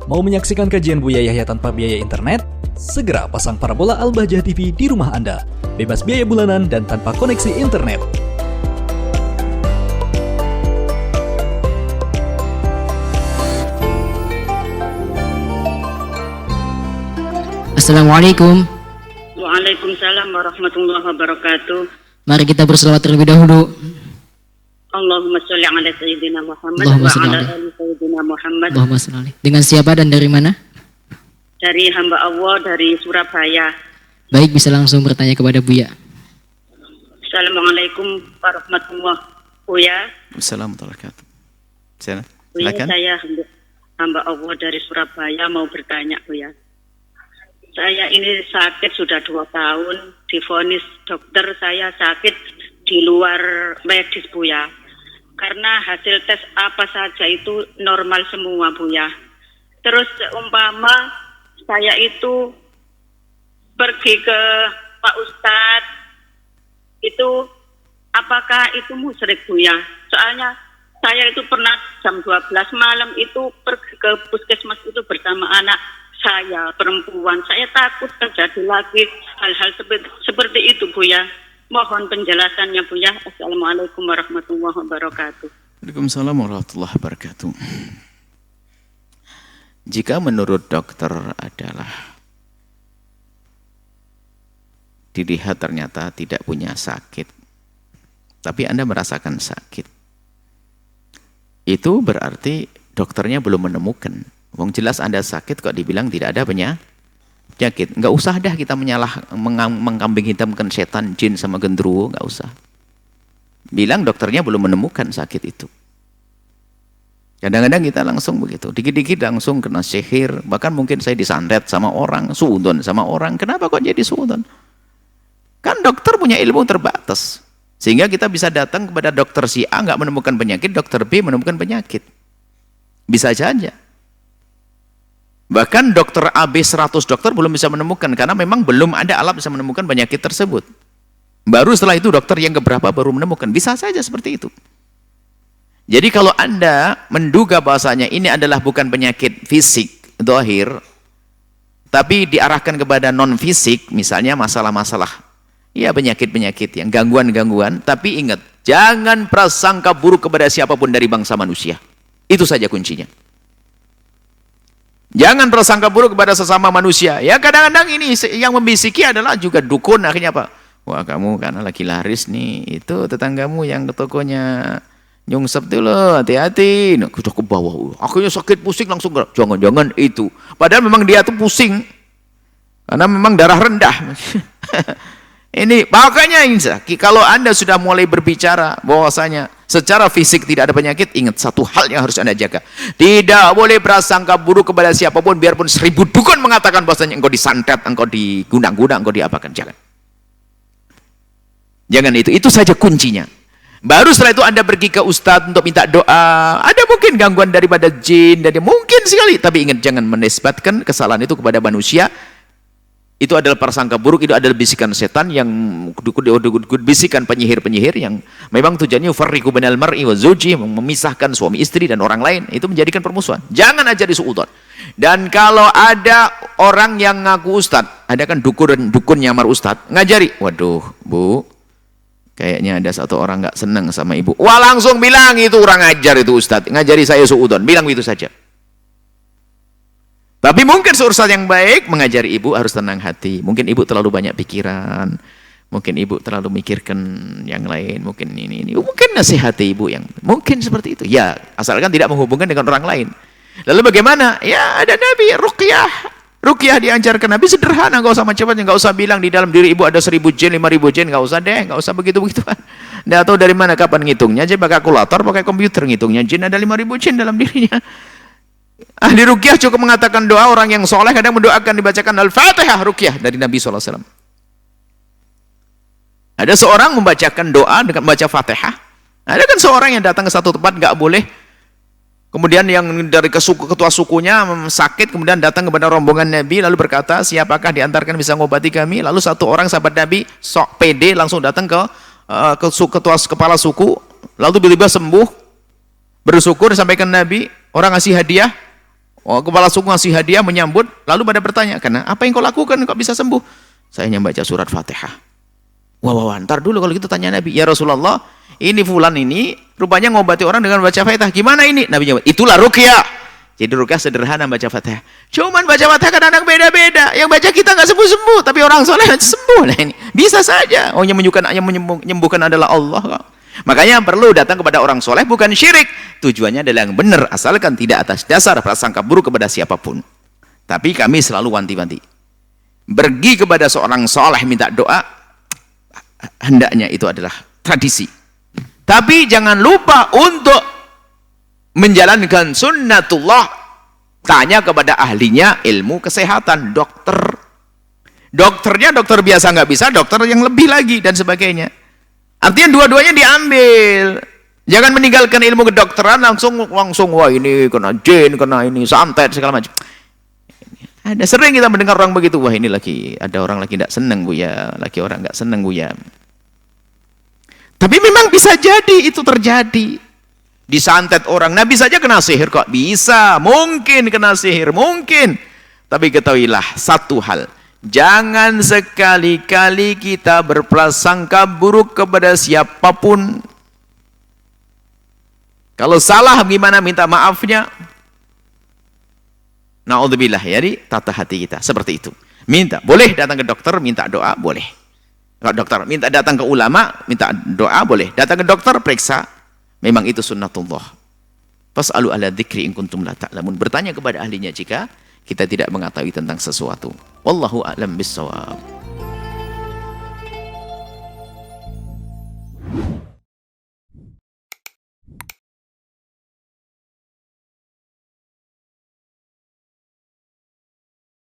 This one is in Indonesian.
Mau menyaksikan kajian Buya Yahya tanpa biaya internet? Segera pasang parabola Al-Bahjah TV di rumah Anda. Bebas biaya bulanan dan tanpa koneksi internet. Assalamualaikum. Waalaikumsalam warahmatullahi wabarakatuh. Mari kita berselawat terlebih dahulu. Allahumma sholli ala sayyidina Muhammad Allahumma wa sholli ala ala- ali sayyidina Muhammad. Allahumma sholli alaihi. Dengan siapa dan dari mana? Dari hamba Allah dari Surabaya. Baik, bisa langsung bertanya kepada Buya. Assalamualaikum warahmatullahi wabarakatuh. Assalamualaikum warahmatullahi wabarakatuh. Buya, Silakan. saya hamba Allah dari Surabaya mau bertanya, Buya. Saya ini sakit sudah 2 tahun, divonis dokter saya sakit di luar medis, Buya. Karena hasil tes apa saja itu normal semua, Buya. Terus umpama saya itu pergi ke Pak Ustadz, itu apakah itu musyrik, Buya? Soalnya saya itu pernah jam 12 malam itu pergi ke puskesmas itu bersama anak saya perempuan. Saya takut terjadi lagi hal-hal seperti itu, Buya. Mohon penjelasannya, Buya. Assalamualaikum warahmatullahi wabarakatuh. Waalaikumsalam warahmatullahi wabarakatuh. Jika menurut dokter adalah dilihat ternyata tidak punya sakit, tapi Anda merasakan sakit, itu berarti dokternya belum menemukan. Wong jelas Anda sakit kok dibilang tidak ada penyakit. Nggak usah dah kita mengkambing hitamkan setan, jin sama gendruwo, nggak usah. Bilang dokternya belum menemukan sakit itu. Kadang-kadang kita langsung begitu, dikit-dikit langsung kena sihir, bahkan mungkin saya disantet sama orang, suudon sama orang. Kenapa kok jadi suudon? Kan dokter punya ilmu terbatas. Sehingga kita bisa datang kepada dokter si A nggak menemukan penyakit, dokter B menemukan penyakit. Bisa saja. Bahkan dokter AB 100 dokter belum bisa menemukan, karena memang belum ada alat bisa menemukan penyakit tersebut. Baru setelah itu dokter yang keberapa baru menemukan. Bisa saja seperti itu. Jadi kalau Anda menduga bahasanya ini adalah bukan penyakit fisik, zahir, tapi diarahkan kepada non-fisik, misalnya masalah-masalah, ya penyakit-penyakit yang gangguan-gangguan, tapi ingat, jangan prasangka buruk kepada siapapun dari bangsa manusia. Itu saja kuncinya. Jangan prasangka buruk kepada sesama manusia. Ya kadang-kadang ini yang membisiki adalah juga dukun. Akhirnya apa? Wah, kamu karena lagi laris nih, itu tetanggamu yang ke tokonya nyungsep tuh loh, hati-hati. Nah, udah ke bawah. Akhirnya sakit pusing langsung gerak. Jangan-jangan itu. Padahal memang dia tuh pusing. Karena memang darah rendah. Ini makanya kalau Anda sudah mulai berbicara bahwasanya secara fisik tidak ada penyakit, ingat satu hal yang harus Anda jaga. Tidak boleh prasangka buruk kepada siapapun, biarpun 1000 dukun mengatakan bahwasanya engkau disantet, engkau digundang-gundang, engkau diapakan. Jangan itu saja kuncinya. Baru setelah itu Anda pergi ke ustadz untuk minta doa. Ada mungkin gangguan daripada jin, mungkin sekali, tapi ingat jangan menisbatkan kesalahan itu kepada manusia. Itu adalah prasangka buruk, itu adalah bisikan setan yang bisikan penyihir-penyihir yang memang tujuannya farriqu bainal mar'i wa zawji, memisahkan suami istri dan orang lain, itu menjadikan permusuhan. Jangan ajari suudzon. Dan kalau ada orang yang ngaku ustad, ada kan dukun nyamar ustad, ngajari, waduh Bu, kayaknya ada satu orang nggak senang sama ibu. Wah, langsung bilang itu orang ngajar itu ustad, ngajari saya suudzon, bilang itu saja. Tapi mungkin seurusat yang baik mengajari ibu harus tenang hati. Mungkin ibu terlalu banyak pikiran. Mungkin ibu terlalu mikirkan yang lain. Mungkin ini. Mungkin nasihati ibu yang mungkin seperti itu. Ya, asalkan tidak menghubungkan dengan orang lain. Lalu bagaimana? Ya, ada Nabi ruqyah. Ruqyah diajarkan Nabi sederhana, enggak usah macam-macam, enggak usah bilang di dalam diri ibu ada 1000 jin, 5000 jin, enggak usah deh, enggak usah begitu-begituan. Enggak tahu dari mana kapan ngitungnya, aja pakai kalkulator, pakai komputer ngitungnya jin ada 5000 jin dalam dirinya. Ahli ruqyah cukup mengatakan doa, orang yang soleh kadang mendoakan dibacakan Al-Fatihah ruqyah dari Nabi SAW. Ada seorang membacakan doa dengan membaca Fatihah. Ada kan seorang yang datang ke satu tempat nggak boleh, kemudian yang dari ketua sukunya sakit, kemudian datang kepada rombongan Nabi lalu berkata, siapakah diantarkan bisa mengobati kami? Lalu satu orang sahabat Nabi sok pede langsung datang ke kepala suku, lalu tiba-tiba sembuh, bersyukur, sampaikan Nabi, orang ngasih hadiah, Oh, kepala suku ngasih hadiah menyambut, lalu pada bertanya, "Karena apa yang kau lakukan kok bisa sembuh?" "Saya hanya baca surat Fatihah." Wah, ntar dulu kalau gitu tanya Nabi, "Ya Rasulullah, ini fulan ini rupanya ngobati orang dengan baca Fatihah. Gimana ini?" Nabi jawab, "Itulah ruqyah." Jadi ruqyah sederhana baca Fatihah. Cuman baca Fatihah kadang-kadang beda-beda. Yang baca kita nggak sembuh-sembuh, tapi orang soleh sembuh. Nah ini bisa saja. Oh, yang menyembuhkan adalah Allah kok. Makanya perlu datang kepada orang soleh bukan syirik. Tujuannya adalah yang benar, asalkan tidak atas dasar prasangka buruk kepada siapapun. Tapi kami selalu wanti-wanti. Pergi kepada seorang soleh minta doa, hendaknya itu adalah tradisi. Tapi jangan lupa untuk menjalankan sunnatullah. Tanya kepada ahlinya ilmu kesehatan, dokter. Dokternya dokter biasa nggak bisa, dokter yang lebih lagi dan sebagainya. Artinya dua-duanya diambil. Jangan meninggalkan ilmu kedokteran langsung wah ini kena jin, kena ini santet segala macam. Ada sering kita mendengar orang begitu, wah ini lagi ada orang lagi tidak senang Buya, lagi orang nggak senang Buya. Tapi memang bisa jadi itu terjadi. Disantet orang, Nabi saja kena sihir kok bisa, mungkin kena sihir, mungkin. Tapi ketahuilah satu hal, jangan sekali-kali kita berprasangka buruk kepada siapapun. Kalau salah gimana minta maafnya? Na'udzubillah, jadi tata hati kita seperti itu. Minta, boleh datang ke dokter minta doa, boleh. Kalau dokter minta datang ke ulama minta doa, boleh. Datang ke dokter periksa, memang itu sunnatullah. Fas'alu ala dzikri in kuntum la ta'lamun. Bertanya kepada ahlinya jika kita tidak mengetahui tentang sesuatu. Wallahu a'lam bissawab.